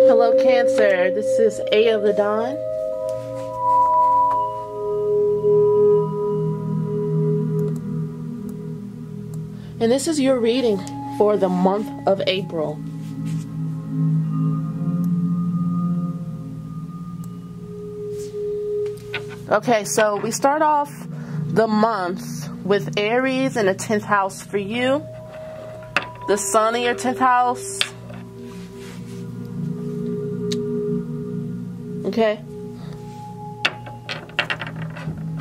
Hello Cancer, this is A of the Dawn. And this is your reading for the month of April. Okay, so we start off the month with Aries in the 10th house for you. The Sun in your 10th house. Okay.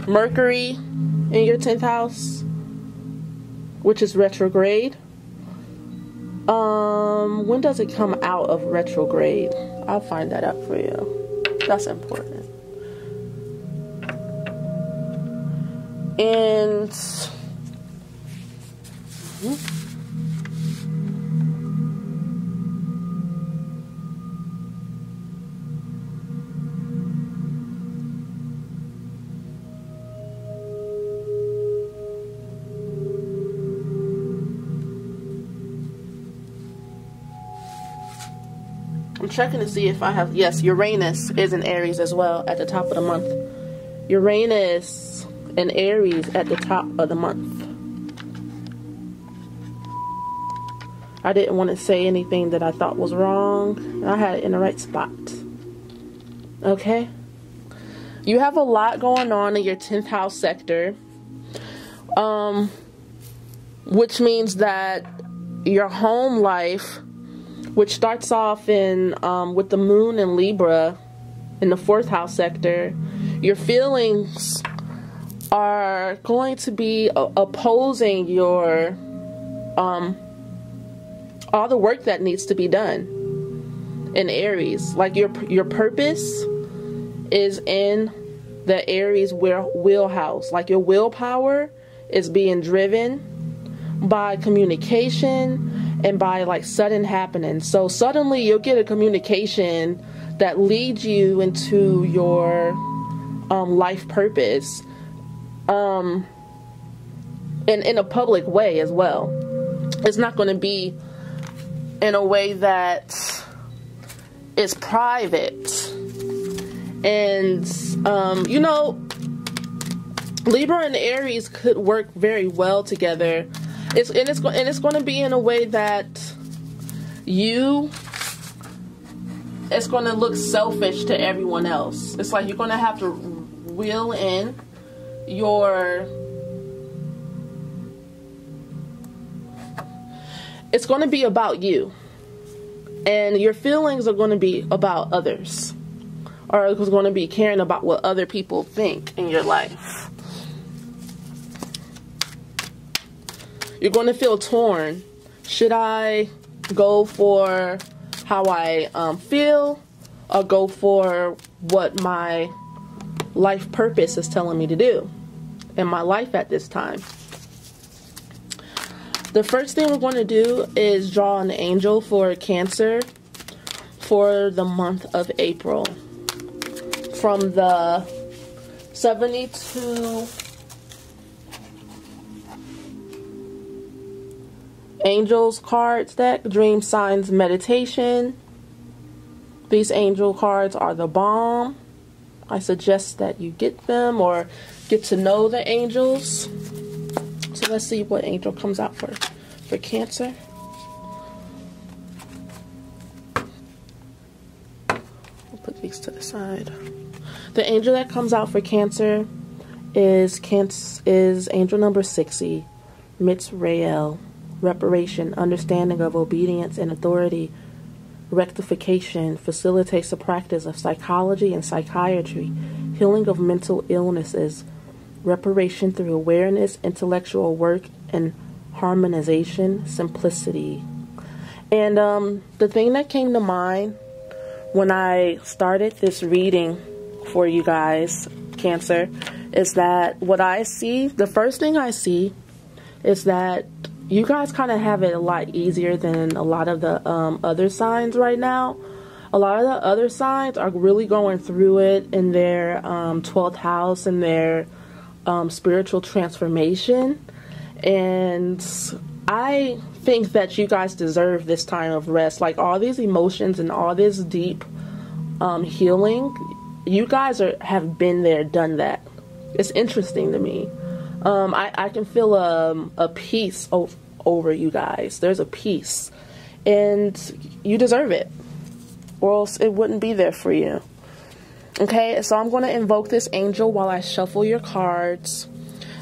Mercury in your 10th house, which is retrograde. When does it come out of retrograde? I'll find that out for you. That's important. And I'm checking to see if I have, yes, Uranus is in Aries as well at the top of the month. Uranus and Aries at the top of the month. I didn't want to say anything that I thought was wrong. I had it in the right spot. Okay. You have a lot going on in your 10th house sector. Which means that your home life, which starts off in with the moon in Libra in the 4th house sector, your feelings are going to be opposing your all the work that needs to be done in Aries. Like your purpose is in the Aries wheelhouse. Like your willpower is being driven by communication and by like sudden happenings. So suddenly you'll get a communication that leads you into your life purpose, and in a public way as well. It's not going to be in a way that is private. And you know, Libra and Aries could work very well together. It's going to be in a way that it's going to look selfish to everyone else. It's like you're going to have to wheel in it's going to be about you, and your feelings are going to be about others, or it's going to be caring about what other people think in your life. You're going to feel torn. Should I go for how I feel, or go for what my life purpose is telling me to do in my life at this time? The first thing we're going to do is draw an angel for Cancer for the month of April. From the 72 Angels cards deck, Dream Signs Meditation. These angel cards are the bomb. I suggest that you get them or get to know the angels. So let's see what angel comes out for Cancer. We'll put these to the side. The angel that comes out for Cancer is angel number 60, Mitzrael. Reparation, understanding of obedience and authority, rectification, facilitates the practice of psychology and psychiatry, healing of mental illnesses, reparation through awareness, intellectual work, and harmonization, simplicity. And the thing that came to mind when I started this reading for you guys, Cancer, is that what I see, the first thing I see is that you guys kind of have it a lot easier than a lot of the other signs right now. A lot of the other signs are really going through it in their 12th house and their spiritual transformation. And I think that you guys deserve this time of rest. Like, all these emotions and all this deep healing, you guys have been there, done that. It's interesting to me. I can feel a peace over you guys. There's a peace, and you deserve it, or else it wouldn't be there for you. Okay, so I'm going to invoke this angel while I shuffle your cards.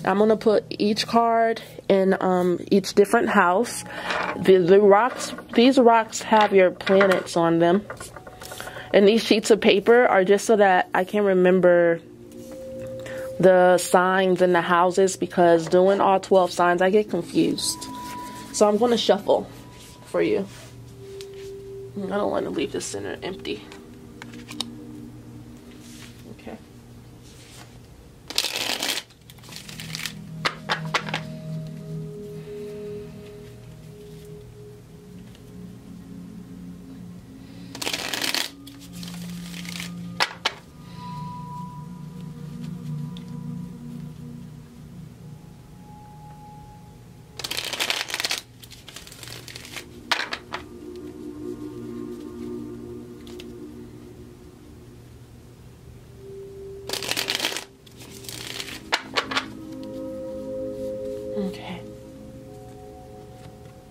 I'm going to put each card in each different house. These rocks have your planets on them. And these sheets of paper are just so that I can remember the signs and the houses, because doing all 12 signs, I get confused. So I'm going to shuffle for you. I don't want to leave the center empty. Okay. Okay.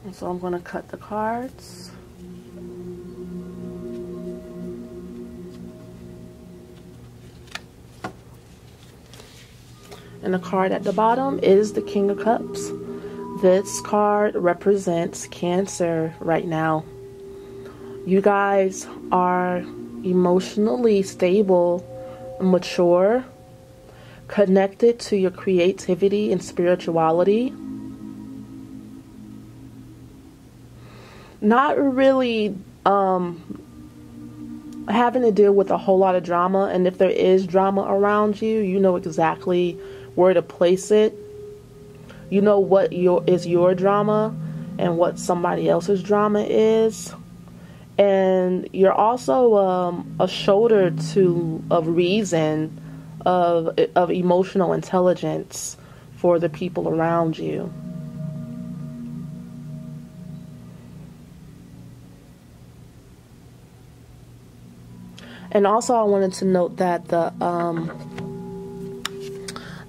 And so I'm going to cut the cards. And the card at the bottom is the King of Cups. This card represents Cancer right now. You guys are emotionally stable, mature, connected to your creativity and spirituality. Not really having to deal with a whole lot of drama, and if there is drama around you, you know exactly where to place it. You know what is your drama and what somebody else's drama is. And you're also a shoulder of reason, of emotional intelligence for the people around you. And also I wanted to note that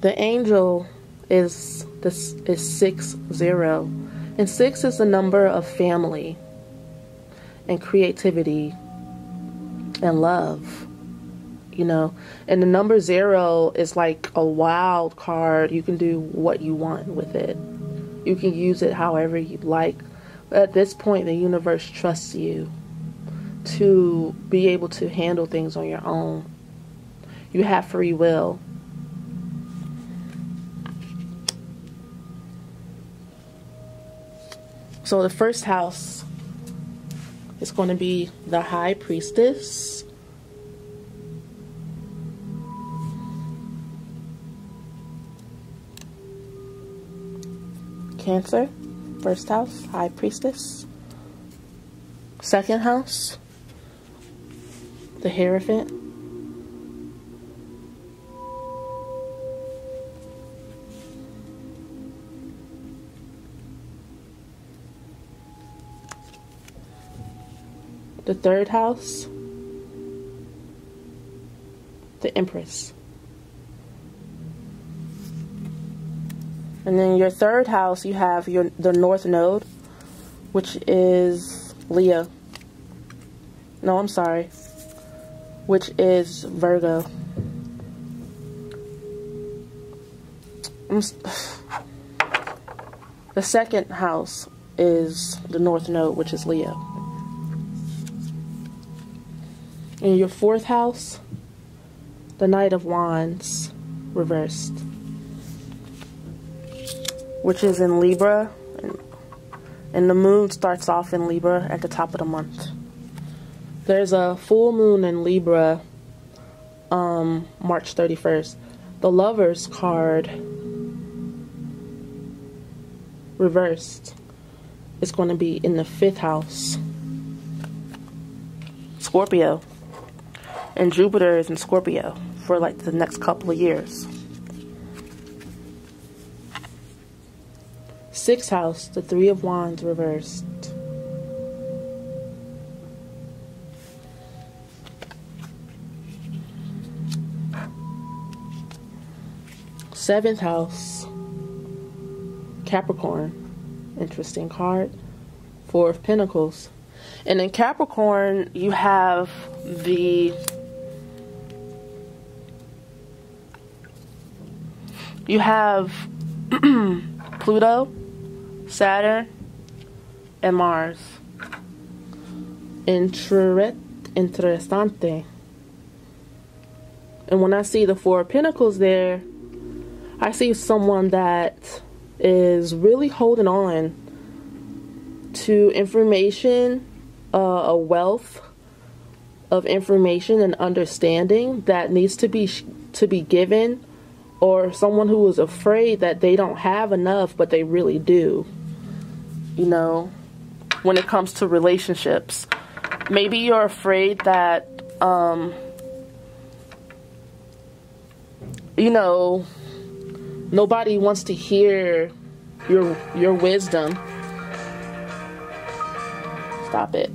the angel is 60, and 6 is the number of family and creativity and love, you know. And the number 0 is like a wild card. You can do what you want with it. You can use it however you like. At this point, the universe trusts you to be able to handle things on your own. You have free will. So the first house is going to be the High Priestess. Cancer, first house, High Priestess. Second house, the Hierophant. The third house, the Empress. And then your third house, you have the North Node, which is Leo. No, I'm sorry. Which is Virgo. The second house is the North Node, which is Leo. In your fourth house, the Knight of Wands, reversed, which is in Libra, and the moon starts off in Libra at the top of the month. There's a full moon in Libra, March 31st. The Lover's card, reversed, is going to be in the 5th house, Scorpio. And Jupiter is in Scorpio for like the next couple of years. 6th house, the 3 of Wands reversed. Seventh house, Capricorn. Interesting card. 4 of Pentacles. And in Capricorn, you have Pluto, Saturn, and Mars. Interessante. And when I see the 4 of Pentacles there, I see someone that is really holding on to information, a wealth of information and understanding that needs to be given, or someone who is afraid that they don't have enough, but they really do. You know, when it comes to relationships, maybe you're afraid that, you know, nobody wants to hear your wisdom. Stop it.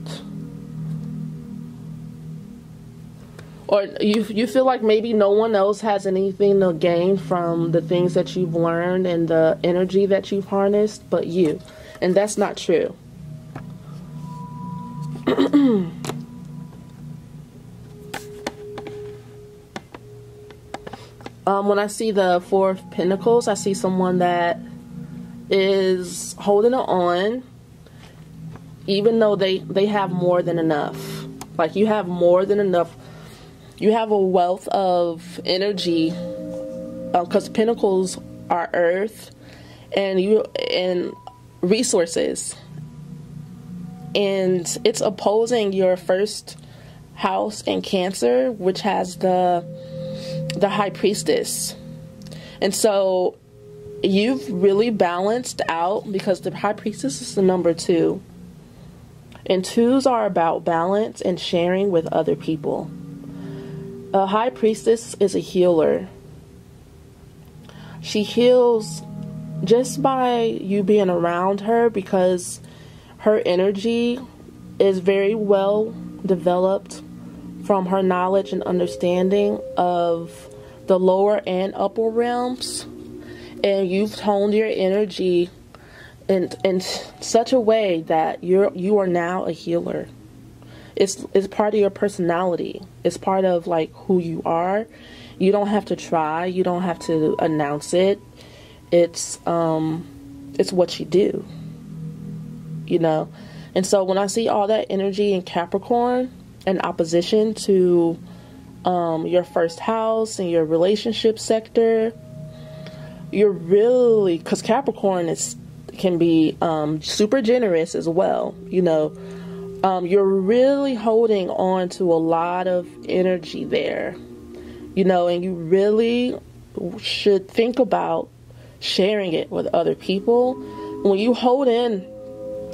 Or you feel like maybe no one else has anything to gain from the things that you've learned and the energy that you've harnessed but you. And that's not true. When I see the 4 of Pentacles, I see someone that is holding on, even though they have more than enough. Like, you have more than enough. You have a wealth of energy, because Pentacles are earth and resources, and it's opposing your 1st house in Cancer, which has the High Priestess. And so you've really balanced out, because the High Priestess is the number 2, and 2s are about balance and sharing with other people. A High Priestess is a healer. She heals just by you being around her, because her energy is very well developed from her knowledge and understanding of the lower and upper realms. And you've toned your energy in such a way that you are now a healer. It's part of your personality. It's part of, like, who you are. You don't have to try. You don't have to announce it. It's what you do. You know? And so when I see all that energy in Capricorn in opposition to your 1st house and your relationship sector, you're really, because Capricorn can be super generous as well, you know. You're really holding on to a lot of energy there, you know, and you really should think about sharing it with other people. When you hold in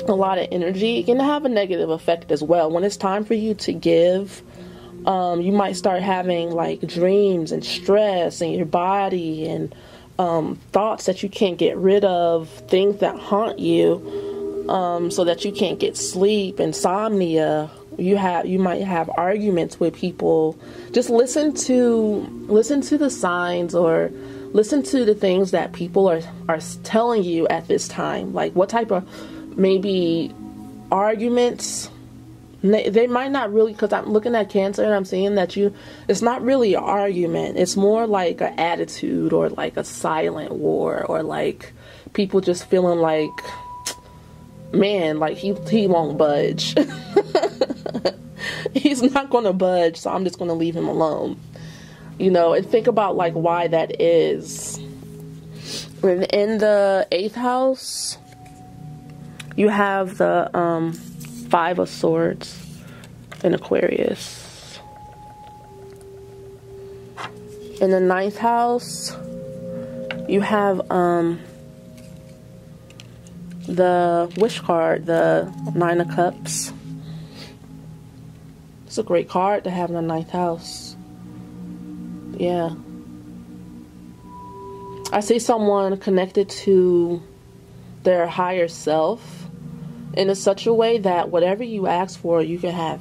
a lot of energy, it can have a negative effect as well. When it's time for you to give, you might start having, like, dreams and stress in your body, and thoughts that you can't get rid of, things that haunt you, so that you can't get sleep, insomnia. You might have arguments with people. Just listen to the signs, or listen to the things that people are telling you at this time. Like, what type of maybe arguments. They might not really, because I'm looking at Cancer and I'm seeing that it's not really an argument. It's more like an attitude, or like a silent war, or like people just feeling like, man, like he won't budge. He's not going to budge, so I'm just going to leave him alone. You know, and think about, like, why that is. In the 8th house, you have the 5 of Swords in Aquarius. In the 9th house, you have the Wish card, the 9 of Cups. It's a great card to have in the 9th house. Yeah. I see someone connected to their higher self in such a way that whatever you ask for, you can have.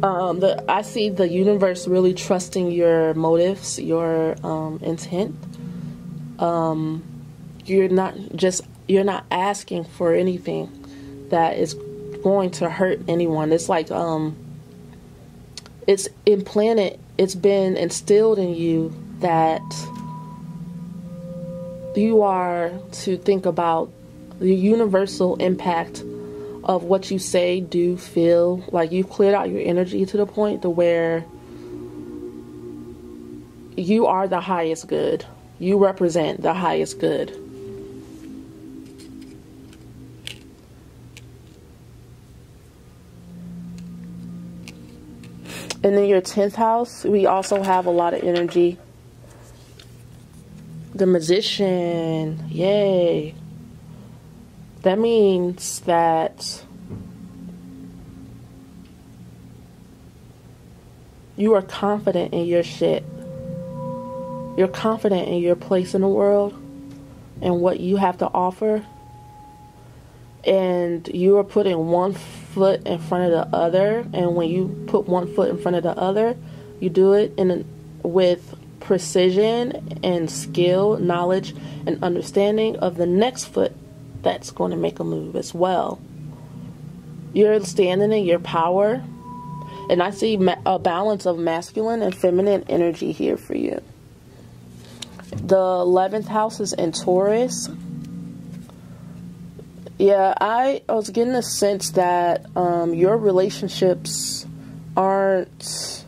I see the universe really trusting your motives, your intent. You're not asking for anything that is going to hurt anyone. It's like it's implanted, it's been instilled in you that you are to think about the universal impact of what you say, do, feel. Like you've cleared out your energy to the point to where you are the highest good. You represent the highest good. And in your 10th house, we also have a lot of energy. The Magician, yay. That means that you are confident in your shit. You're confident in your place in the world and what you have to offer. And you are putting one foot in front of the other. And when you put one foot in front of the other, you do it with precision and skill, knowledge, and understanding of the next foot that's going to make a move as well. You're standing in your power. And I see a balance of masculine and feminine energy here for you. The 11th house is in Taurus. Yeah, I was getting a sense that your relationships aren't,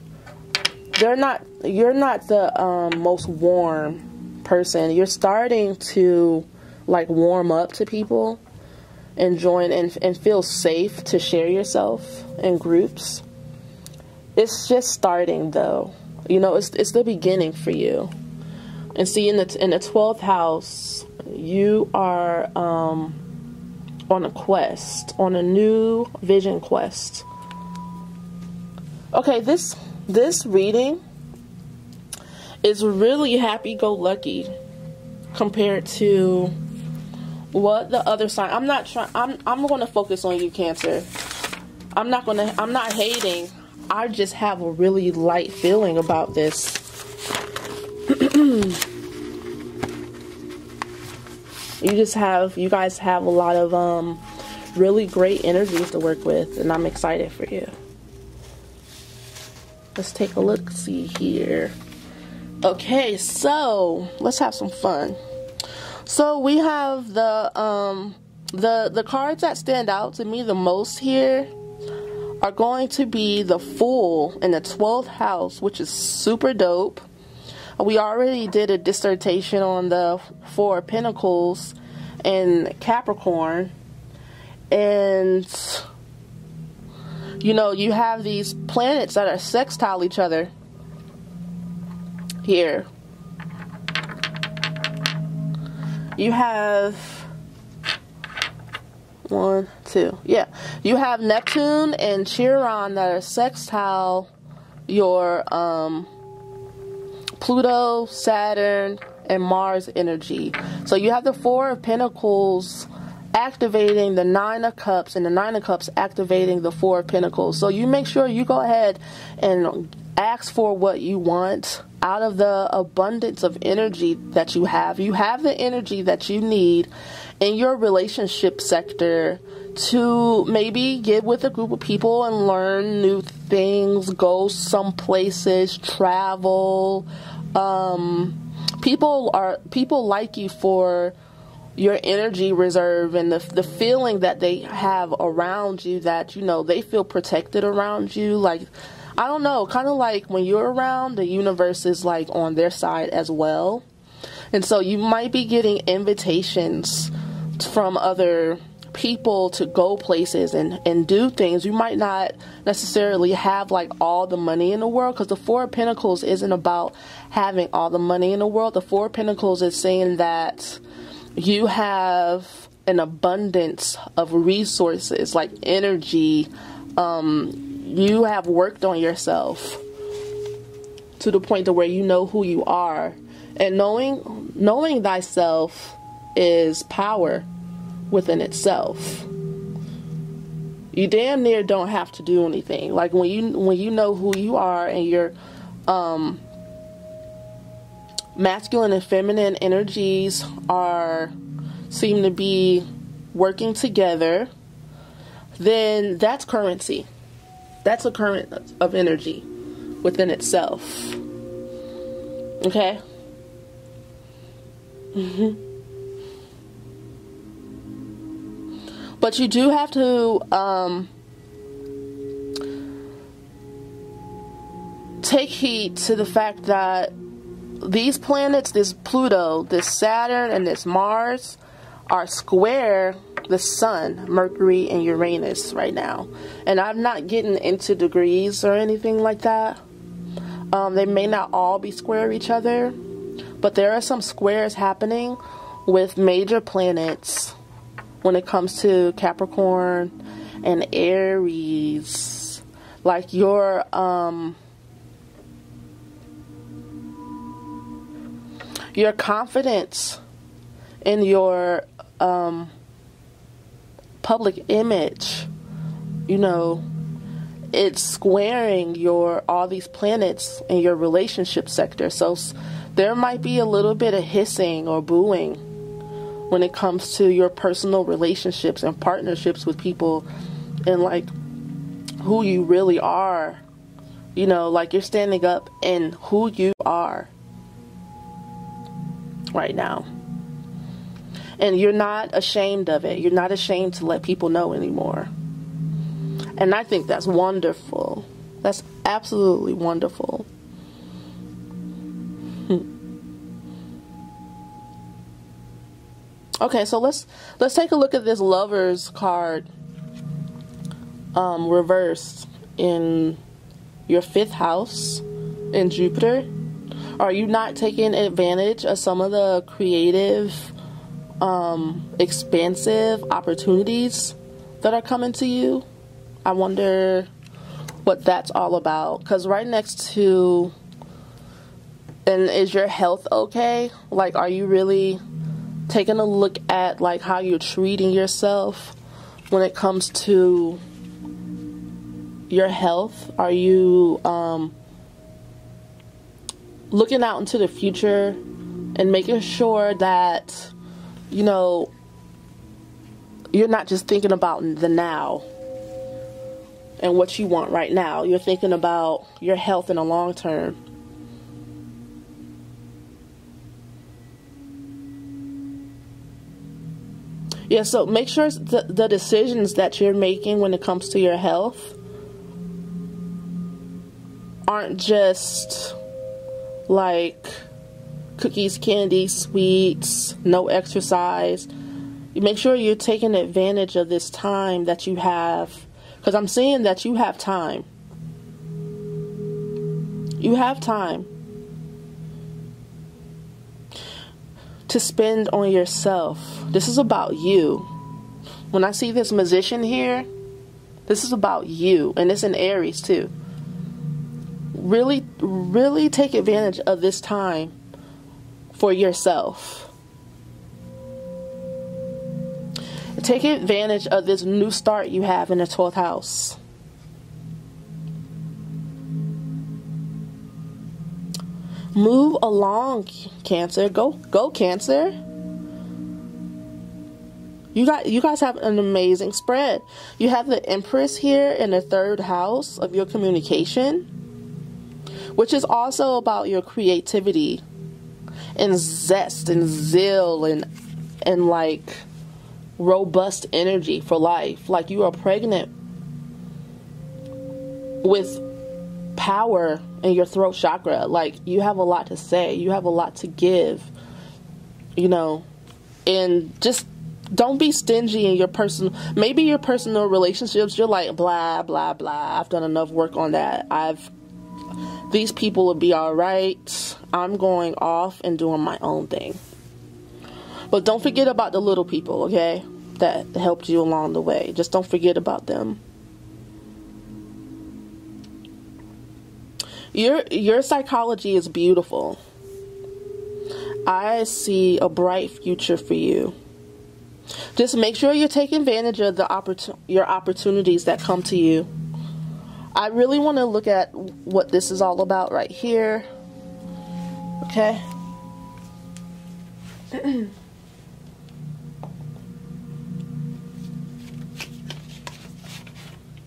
you're not the most warm person. You're starting to like warm up to people and join and feel safe to share yourself in groups. It's just starting though. You know, it's the beginning for you. And see, in the 12th house, you are on a quest, on a new vision quest. Okay, this reading is really happy-go-lucky compared to what the other sign. I'm going to focus on you, Cancer. I'm not hating. I just have a really light feeling about this. You guys have a lot of really great energies to work with, and I'm excited for you. Let's take a look, see here. Okay, so let's have some fun. So we have the cards that stand out to me the most here are going to be the Fool in the 12th house, which is super dope. We already did a dissertation on the Four of Pentacles and Capricorn. And, you know, you have these planets that are sextile each other here. You have one, two. Yeah. You have Neptune and Chiron that are sextile your Pluto, Saturn, and Mars energy. So you have the Four of Pentacles activating the Nine of Cups, and the Nine of Cups activating the Four of Pentacles. So you make sure you go ahead and ask for what you want out of the abundance of energy that you have. You have the energy that you need in your relationship sector to maybe get with a group of people and learn new things, go some places, travel. People like you for your energy reserve and the feeling that they have around you, that, you know, they feel protected around you. Like, I don't know, kind of like when you're around, the universe is like on their side as well. And so you might be getting invitations from other people to go places and do things. You might not necessarily have like all the money in the world, because the Four of Pentacles isn't about having all the money in the world. The Four of Pentacles is saying that you have an abundance of resources, like energy. You have worked on yourself to the point to where you know who you are. And knowing thyself is power within itself. You damn near don't have to do anything. Like when you know who you are and your masculine and feminine energies seem to be working together, then that's currency. That's a current of energy within itself. Okay? But you do have to take heed to the fact that these planets, this Pluto, this Saturn, and this Mars, are square the Sun, Mercury, and Uranus right now. And I'm not getting into degrees or anything like that. They may not all be square each other, but there are some squares happening with major planets when it comes to Capricorn and Aries. Like your confidence in your public image, you know, it's squaring all these planets in your relationship sector. So there might be a little bit of hissing or booing when it comes to your personal relationships and partnerships with people, and like who you really are. You know, like you're standing up in who you are right now. And you're not ashamed of it. You're not ashamed to let people know anymore. And I think that's wonderful. That's absolutely wonderful. Okay, so let's take a look at this Lovers card reversed in your 5th house in Jupiter. Are you not taking advantage of some of the creative, expansive opportunities that are coming to you? I wonder what that's all about. Because right next to, and is your health okay? Like, are you really taking a look at like how you're treating yourself when it comes to your health? Are you looking out into the future and making sure that, you know, you're not just thinking about the now and what you want right now? You're thinking about your health in the long term. Yeah, so make sure the decisions that you're making when it comes to your health aren't just like cookies, candy, sweets, no exercise. You make sure you're taking advantage of this time that you have, because I'm seeing that you have time. You have time to spend on yourself. This is about you. When I see this Magician here, this is about you, and it's in Aries too. Really, really take advantage of this time for yourself. Take advantage of this new start you have in the 12th house. Move along, Cancer. Go Cancer. You guys have an amazing spread. You have the Empress here in the 3rd house of your communication, which is also about your creativity and zest and zeal and like robust energy for life. Like you are pregnant with power in your throat chakra. Like you have a lot to say, you have a lot to give, you know. And just don't be stingy in your personal, maybe your personal relationships, you're like blah blah blah, I've done enough work on that, these people will be all right, I'm going off and doing my own thing. But don't forget about the little people, okay, that helped you along the way. Just don't forget about them. Your psychology is beautiful. I see a bright future for you. Just make sure you're taking advantage of your opportunities that come to you. I really want to look at what this is all about right here. Okay? The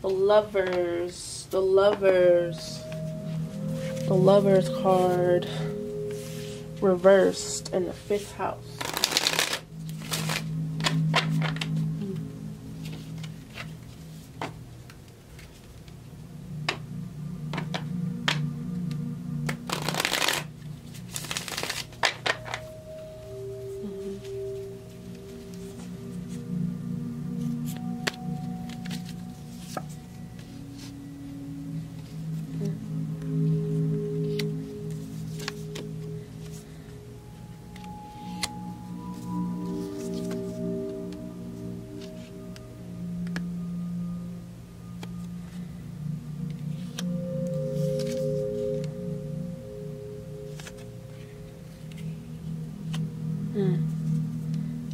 Lovers. The Lovers. The Lovers card. Reversed in the 5th house.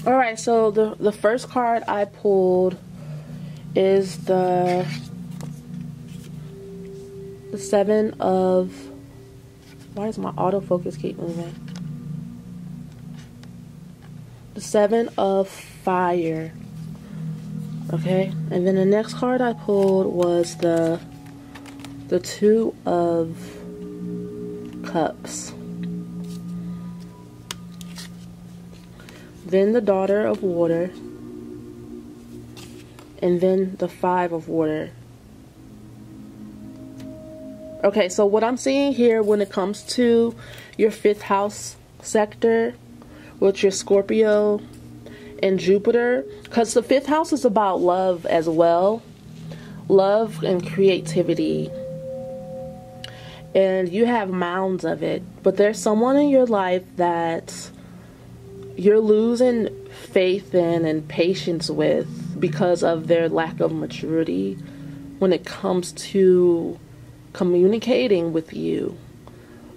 Alright, so the first card I pulled is the 7 of... Why does my autofocus keep moving? The 7 of Fire. Okay, and then the next card I pulled was the 2 of Cups. Then the Daughter of Water, and then the 5 of Water. Okay, so what I'm seeing here when it comes to your 5th house sector with your Scorpio and Jupiter, because the 5th house is about love as well, love and creativity, and you have mounds of it, but there's someone in your life that you're losing faith in and patience with because of their lack of maturity when it comes to communicating with you.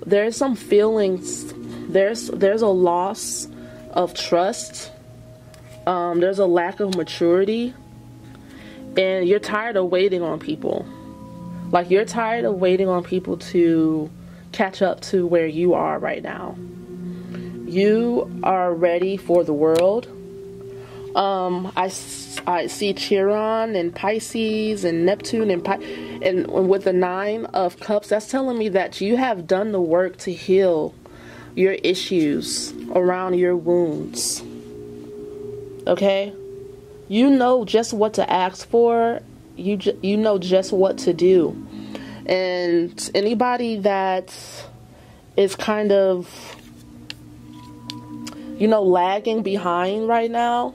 There's some feelings, there's a loss of trust, there's a lack of maturity, and you're tired of waiting on people. Like, you're tired of waiting on people to catch up to where you are right now. You are ready for the world. I see Chiron and Pisces and Neptune and with the 9 of Cups, that's telling me that you have done the work to heal your issues around your wounds. Okay? You know just what to ask for. You know just what to do. And anybody that is kind of, you know, lagging behind right now,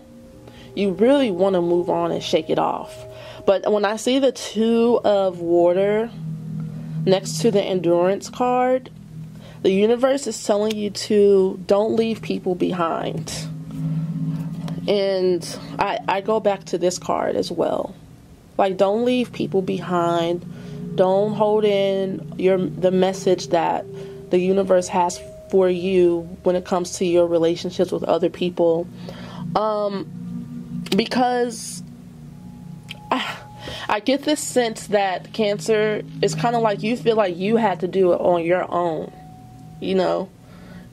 you really want to move on and shake it off. But when I see the 2 of Water next to the Endurance card, the universe is telling you to don't leave people behind. And I go back to this card as well. Like, don't leave people behind. Don't hold in the message that the universe has for you when it comes to your relationships with other people, because I get this sense that Cancer is kind of like you feel like you had to do it on your own. You know,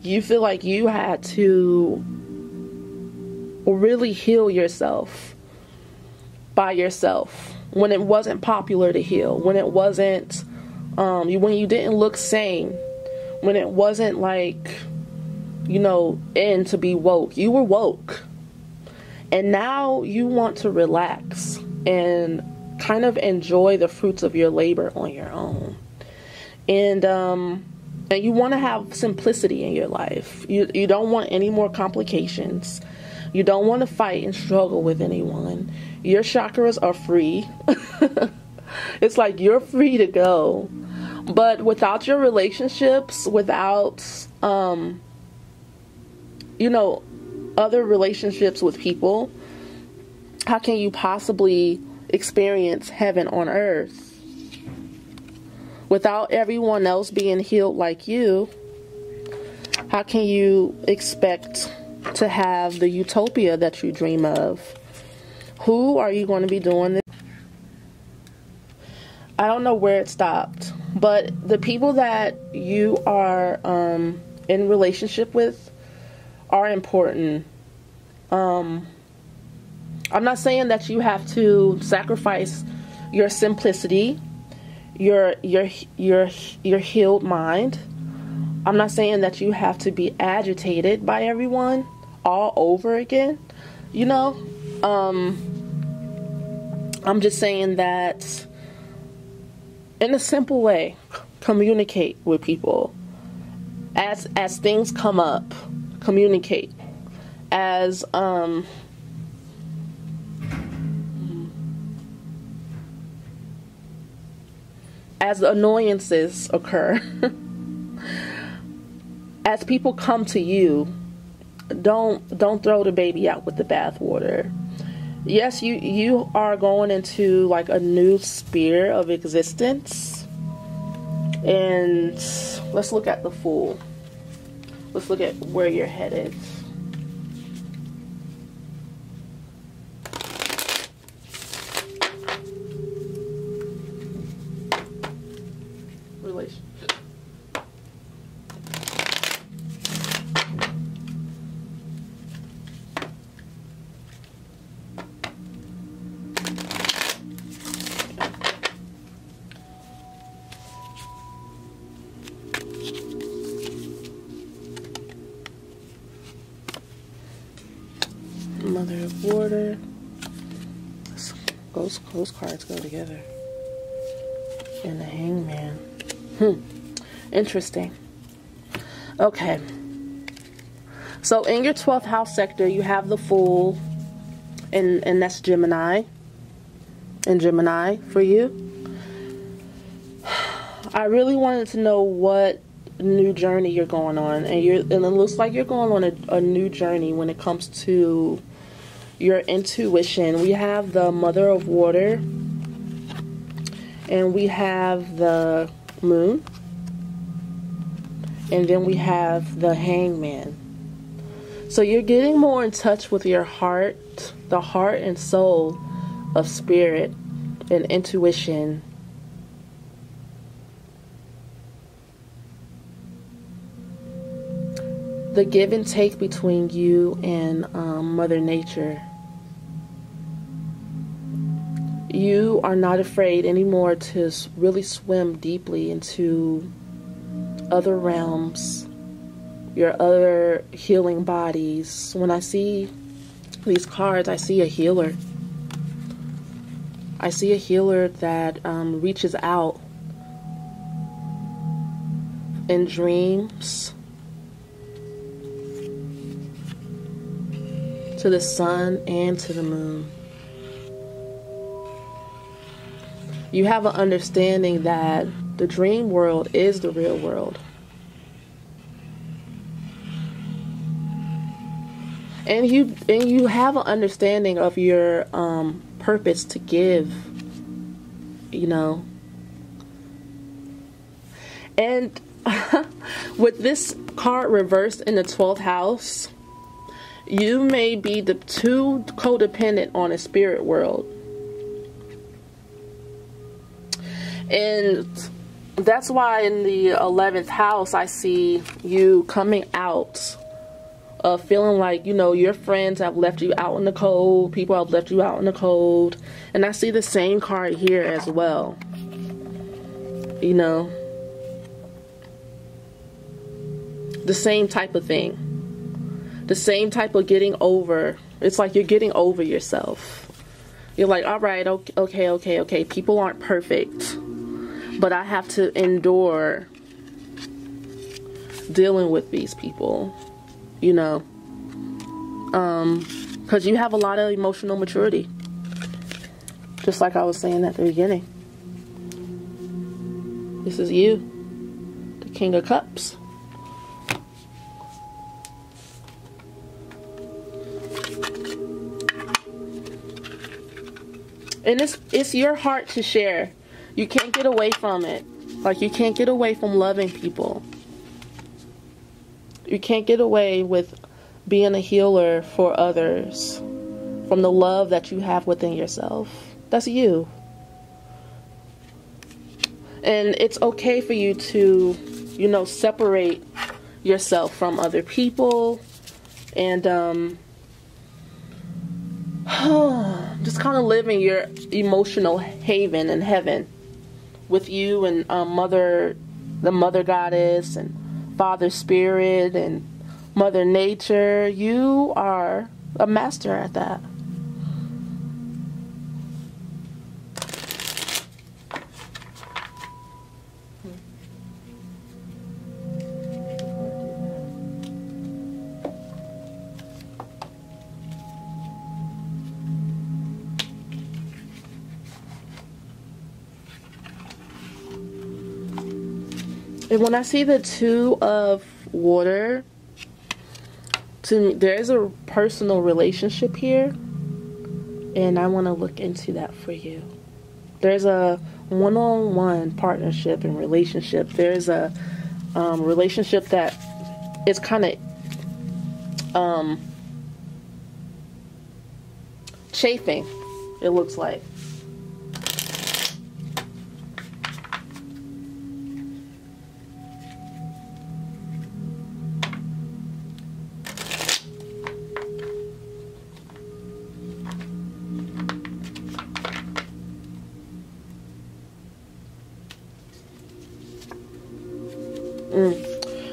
you feel like you had to really heal yourself by yourself when it wasn't popular to heal, when it wasn't when you didn't look sane, when it wasn't like, you know, in to be woke. You were woke. And now you want to relax and kind of enjoy the fruits of your labor on your own. And you want to have simplicity in your life. You don't want any more complications. You don't want to fight and struggle with anyone. Your chakras are free. It's like you're free to go. But without your relationships, without, you know, other relationships with people, how can you possibly experience heaven on earth? Without everyone else being healed like you, How can you expect to have the utopia that you dream of? Who are you going to be doing this? I don't know where it stopped, but the people that you are in relationship with are important. I'm not saying that you have to sacrifice your simplicity, your healed mind. I'm not saying that you have to be agitated by everyone all over again. You know, I'm just saying that in a simple way, communicate with people. As things come up, communicate. As annoyances occur, as people come to you, don't throw the baby out with the bathwater. Yes, you are going into like a new sphere of existence. And let's look at the Fool. Let's look at where you're headed. Relationship. Mother of Water. Those cards go together. And the Hangman. Interesting. Okay. So in your 12th house sector, you have the Fool. And that's Gemini. And Gemini for you. I really wanted to know what new journey you're going on. And it looks like you're going on a new journey when it comes to your intuition. We have the Mother of Water, and we have the Moon, and then we have the Hangman. So you're getting more in touch with your heart, the heart and soul of spirit and intuition. The give and take between you and Mother Nature. You are not afraid anymore to really swim deeply into other realms, your other healing bodies. When I see these cards, I see a healer. I see a healer that reaches out in dreams to the sun and to the moon. You have an understanding that the dream world is the real world. And you have an understanding of your purpose to give, you know. And with this card reversed in the 12th house, you may be too codependent on a spirit world. And that's why in the 11th house, I see you coming out of feeling like, you know, your friends have left you out in the cold. People have left you out in the cold. And I see the same card here as well. You know, the same type of thing. The same type of getting over. It's like you're getting over yourself. You're like, all right, okay. People aren't perfect. But I have to endure dealing with these people, you know, because you have a lot of emotional maturity, just like I was saying at the beginning. This is you, the King of Cups. And it's your heart to share. You can't get away from it. Like, you can't get away from loving people. You can't get away with being a healer for others from the love that you have within yourself. That's you. And it's okay for you to, you know, separate yourself from other people and just kind of live in your emotional haven in heaven with you and the mother goddess and Father Spirit and Mother Nature. You are a master at that. And when I see the Two of Water, to me, there is a personal relationship here, and I want to look into that for you. There's a one-on-one partnership and relationship. There's a relationship that is kind of chafing, it looks like.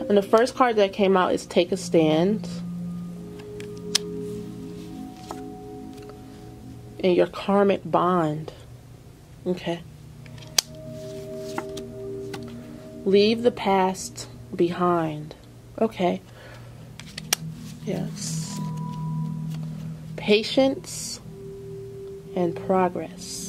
And the first card that came out is Take a Stand. And your karmic bond. Okay. Leave the past behind. Okay. Yes. Patience and progress.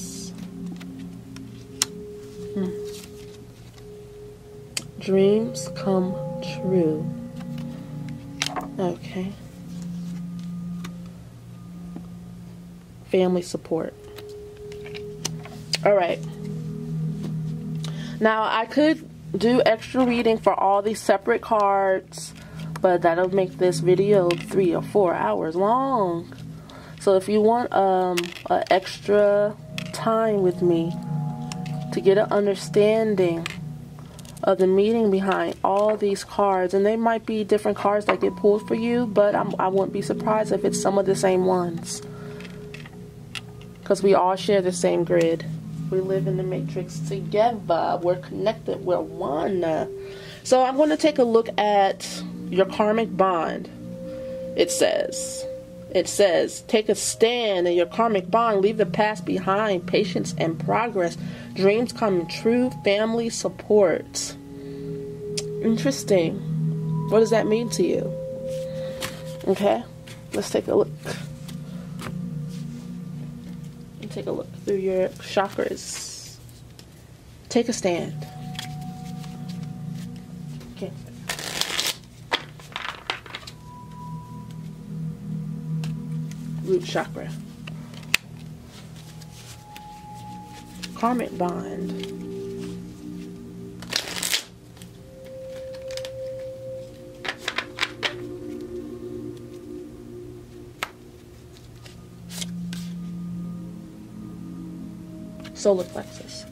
Dreams come true. Okay. Family support. Alright. Now, I could do extra reading for all these separate cards, but that'll make this video 3 or 4 hours long. So if you want an extra time with me to get an understanding of the meaning behind all these cards, and they might be different cards that get pulled for you, but I wouldn't be surprised if it's some of the same ones, because we all share the same grid. We live in the matrix together. We're connected. We're one. So I'm going to take a look at your karmic bond. It says, take a stand in your karmic bond. Leave the past behind. Patience and progress. Dreams come true. Family support. Interesting. What does that mean to you? Okay. Let's take a look. Take a look through your chakras. Take a stand. Okay. Root chakra. Karmic bond. Solar plexus.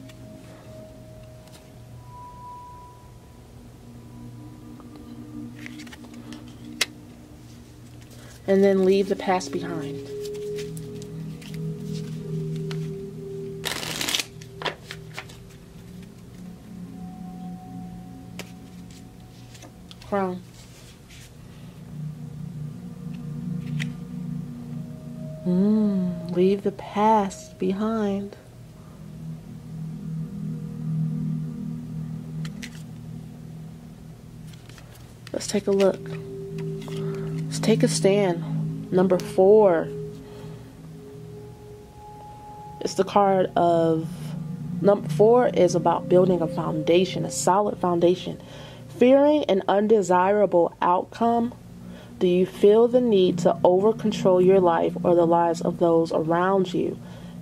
And then leave the past behind. Crown. Leave the past behind. Let's take a look. Let's take a stand. Number 4. It's the card of... Number 4 is about building a foundation, a solid foundation. Fearing an undesirable outcome. Do you feel the need to over-control your life or the lives of those around you?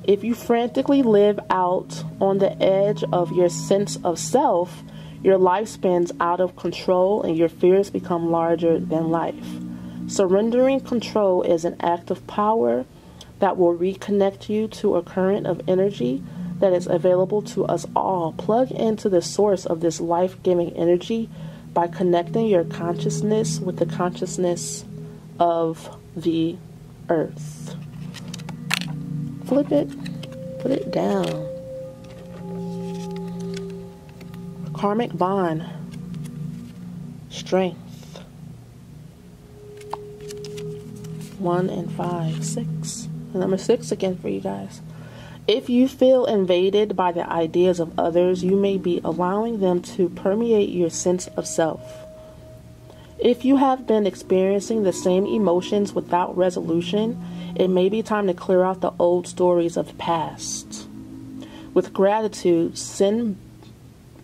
If you frantically live out on the edge of your sense of self, Your life spins out of control and your fears become larger than life. Surrendering control is an act of power that will reconnect you to a current of energy that is available to us all. Plug into the source of this life-giving energy by connecting your consciousness with the consciousness of the earth. Flip it, put it down. Karmic bond, strength. 1 and 5, 6. Number 6 again for you guys. If you feel invaded by the ideas of others, you may be allowing them to permeate your sense of self. If you have been experiencing the same emotions without resolution, it may be time to clear out the old stories of the past. With gratitude, send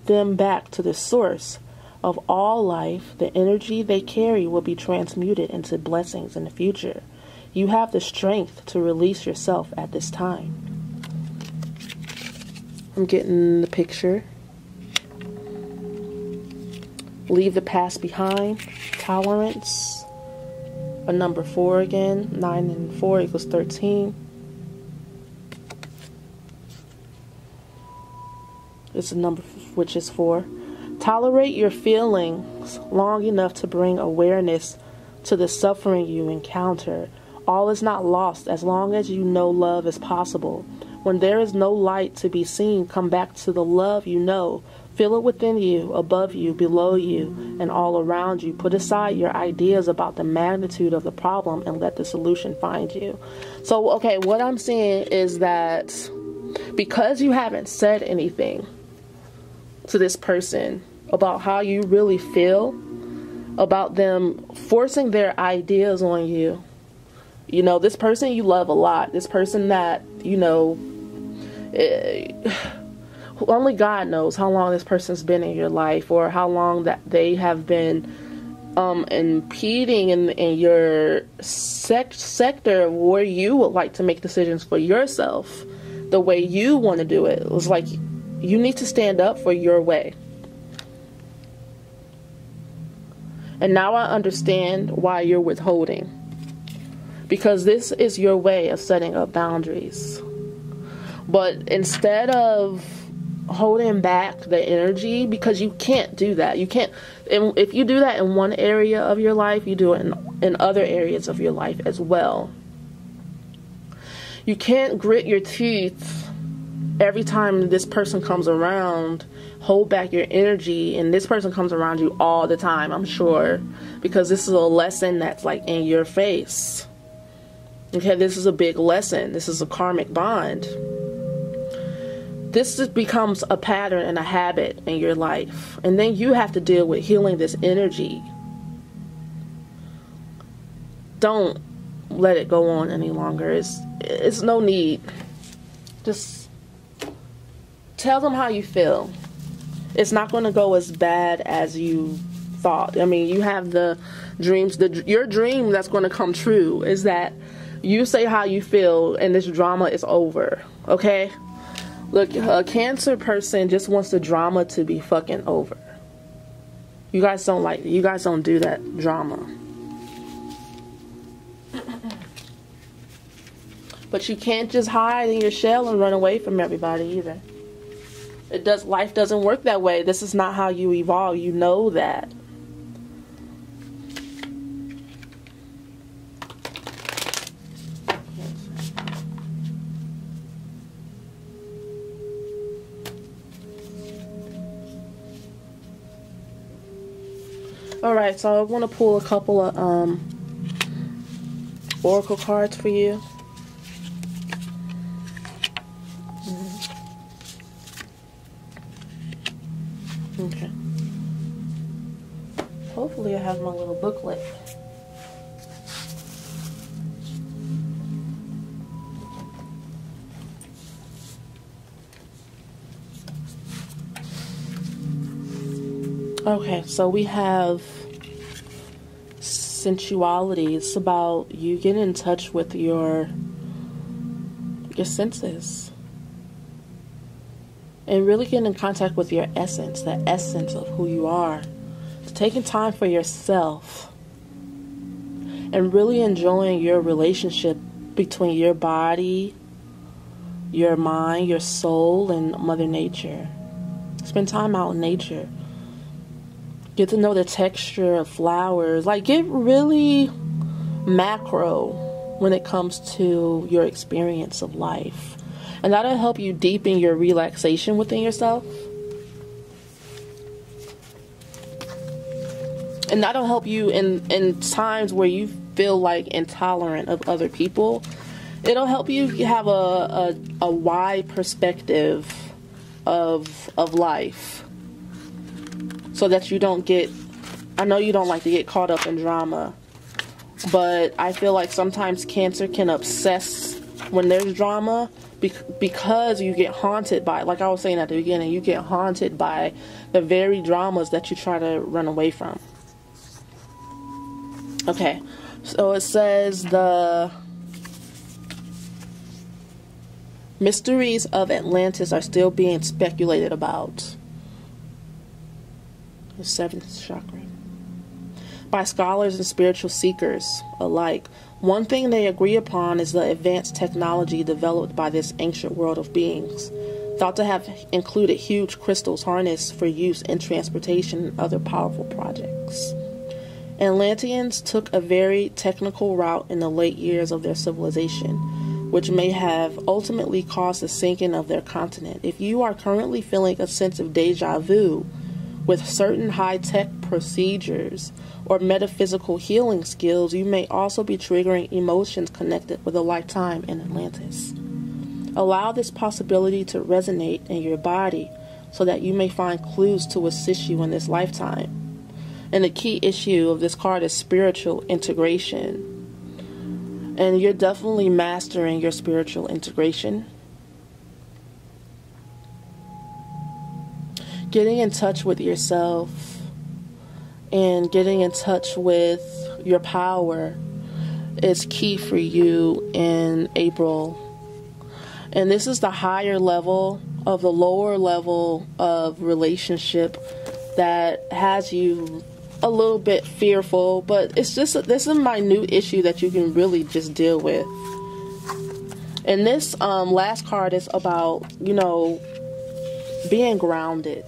them back to the source of all life. The energy they carry will be transmuted into blessings in the future. You have the strength to release yourself at this time. I'm getting the picture. Leave the past behind. Tolerance. A number 4 again. 9 and 4 equals 13. It's a number which is 4. Tolerate your feelings long enough to bring awareness to the suffering you encounter. All is not lost as long as you know love is possible. When there is no light to be seen, come back to the love you know. Feel it within you, above you, below you, and all around you. Put aside your ideas about the magnitude of the problem and let the solution find you. So, okay, what I'm saying is that because you haven't said anything to this person about how you really feel, about them forcing their ideas on you, you know, this person you love a lot, this person that, you know, only God knows how long this person's been in your life, or how long that they have been impeding in your sector where you would like to make decisions for yourself the way you want to do it. It was like you need to stand up for your way. And now I understand why you're withholding. Because this is your way of setting up boundaries. But instead of holding back the energy, because you can't do that. You can't. If you do that in one area of your life, you do it in other areas of your life as well. You can't grit your teeth every time this person comes around, hold back your energy, and this person comes around you all the time, I'm sure, because this is a lesson that's like in your face. Okay, this is a big lesson. This is a karmic bond. This just becomes a pattern and a habit in your life, and then you have to deal with healing this energy. Don't let it go on any longer. It's no need. Just tell them how you feel. It's not going to go as bad as you thought. I mean, you have the dreams. Your dream that's going to come true is that you say how you feel and this drama is over. Okay? Look, a Cancer person just wants the drama to be fucking over. You guys don't do that drama. But you can't just hide in your shell and run away from everybody either. Life doesn't work that way. This is not how you evolve. You know that. Alright, so I want to pull a couple of oracle cards for you. Okay. Hopefully I have my little booklet. Okay, so we have sensuality. It's about you getting in touch with your senses. and really getting in contact with your essence, the essence of who you are. Taking time for yourself and really enjoying your relationship between your body, your mind, your soul, and Mother Nature. Spend time out in nature. Get to know the texture of flowers. Like, get really macro when it comes to your experience of life. And that'll help you deepen your relaxation within yourself. And that'll help you in times where you feel like intolerant of other people. It'll help you have a wide perspective of life, so that you don't get, I know you don't like to get caught up in drama, but I feel like sometimes Cancer can obsess when there's drama, because you get haunted by, like I was saying at the beginning, you get haunted by the very dramas that you try to run away from. Okay, so it says the mysteries of Atlantis are still being speculated about. The 7th chakra. By scholars and spiritual seekers alike. One thing they agree upon is the advanced technology developed by this ancient world of beings, thought to have included huge crystals harnessed for use in transportation and other powerful projects. Atlanteans took a very technical route in the late years of their civilization, which may have ultimately caused the sinking of their continent. If you are currently feeling a sense of deja vu with certain high-tech procedures or metaphysical healing skills, you may also be triggering emotions connected with a lifetime in Atlantis. Allow this possibility to resonate in your body so that you may find clues to assist you in this lifetime. And the key issue of this card is spiritual integration. And you're definitely mastering your spiritual integration. Getting in touch with yourself and getting in touch with your power is key for you in April. And this is the higher level of the lower level of relationship that has you a little bit fearful, but it's just, this is a minute issue that you can really just deal with. And this last card is about, you know, being grounded.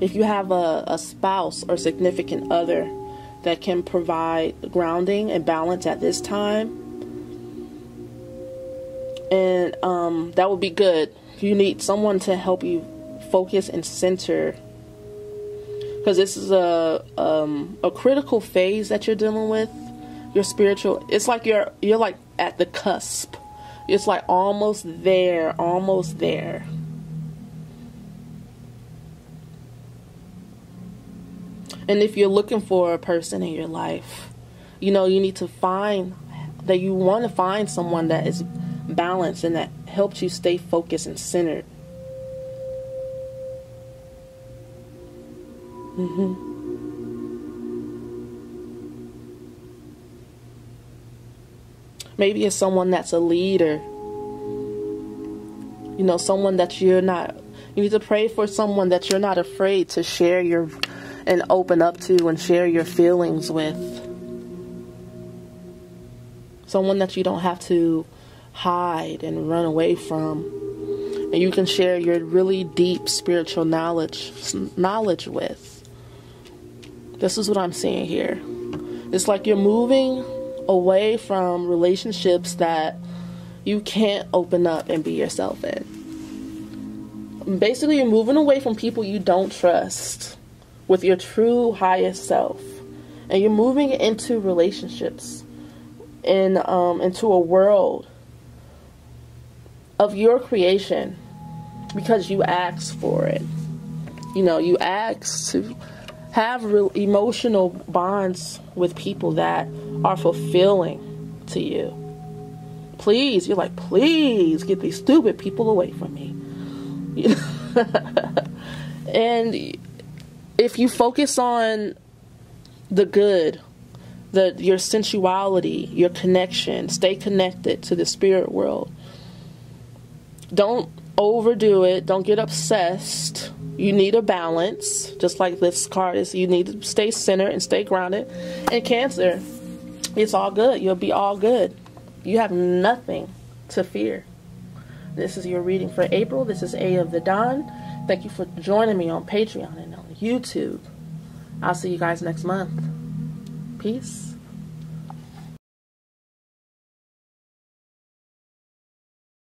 If you have a spouse or significant other that can provide grounding and balance at this time, and that would be good. You need someone to help you focus and center, because this is a critical phase that you're dealing with. Your spiritual, it's like you're like at the cusp. It's like almost there, almost there. And if you're looking for a person in your life, you know, you need to find that you want to find someone that is balanced and that helps you stay focused and centered. Maybe it's someone that's a leader. You know, someone that you need to pray for, someone that you're not afraid to share your and open up to and share your feelings with. Someone that you don't have to hide and run away from. And you can share your really deep spiritual knowledge with. This is what I'm seeing here. It's like you're moving away from relationships that you can't open up and be yourself in. Basically, you're moving away from people you don't trust with your true highest self, and you're moving into relationships in into a world of your creation because you asked for it. You know, you asked to have real emotional bonds with people that are fulfilling to you. Please, you're like, please get these stupid people away from me. You know? And if you focus on the good, your sensuality, your connection, stay connected to the spirit world. Don't overdo it. Don't get obsessed. You need a balance. Just like this card is, you need to stay centered and stay grounded. And Cancer, it's all good. You'll be all good. You have nothing to fear. This is your reading for April. This is A of the Dawn. Thank you for joining me on Patreon and on YouTube. I'll see you guys next month. Peace.